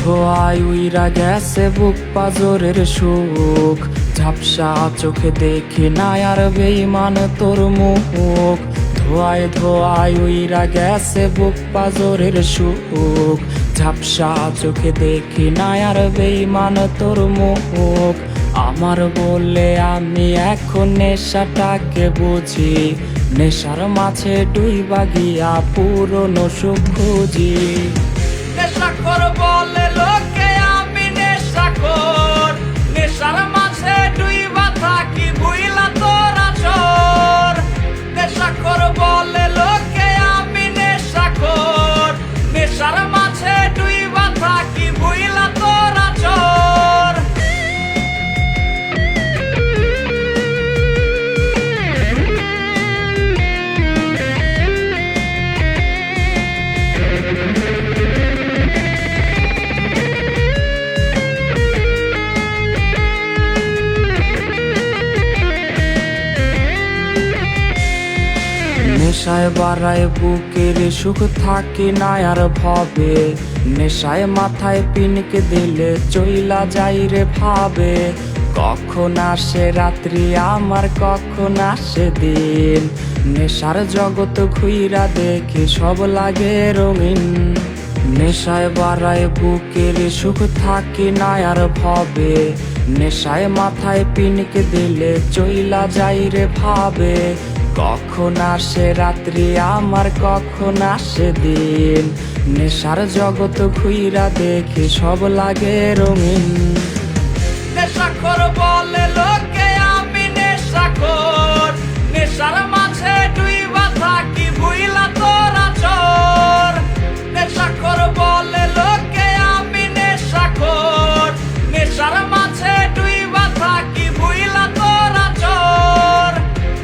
ধোয়ায় উইরা গেছে বুক পাজরের সুখ, ঝাপসা চোখে দেখি না আর বেঈমান তোর মুখ। ধোয়ায় ধোয়ায় উইরা গেছে বুক পাজরের সুখ, ঝাপসা চোখে দেখি না আর বেঈমান তোর মুখ। আমার বলে আমি এখন নেশাটাকে বুঝি, নেশার মাঝে ডুইবা গিয়া পুরনো সুখ খুঁজি। নেশাখোর বলে লোকে আমি নেশাখোর, নেশার মাঝে ডুইবা থাকি ভুইলা তোরা চোর। নেশাখোর বলে লোকে আমি নেশাখোর, নেশার মাঝে ডুইবা থাকি ভুইলা তোরা চোর। নেশায় বাড়ায় বুকের সুখ থাকে না আর ভবে, নেশায় মাথায় পিনকে দিলে চইলা যাই রে ভাবে। কখন আসে রাত্রি আমার কখন আসে দিন, নেশার জগৎ ঘুইরা দেখি সব লাগে রঙিন। নেশায় বাড়ায় বুকের সুখ থাকে না আর ভবে, নেশায় মাথায় পিনকে দিলে চইলা যাই রে ভাবে। কখন আসে রাত্রি আমার কখন আসে দিন, নেশার জগৎ ঘুইরা দেখি সব লাগে রঙিন। নেশাখোর বলে লোকে আমি নেশাখোর, নেশার মাঝে ডুইবা থাকি ভুইলা তোরা চোর। নেশাখোর বলে লোকে আমি নেশাখোর, নেশার মাঝে ডুইবা থাকি ভুইলা তোরা চোর।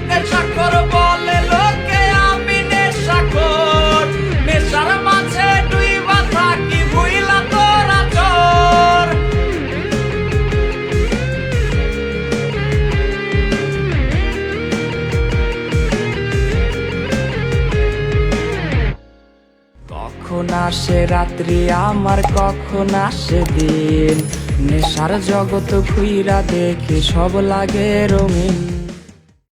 নেশাখোর বলে লোকে আমি নেশাখোর, নেশার মাঝে ডুইবা থাকি ভুইলা তোরা চোর। কখন আসে রাত্রি আমার কখন আসে দিন, নেশার জগৎ ঘুইরা দেখি সব লাগে রঙিন।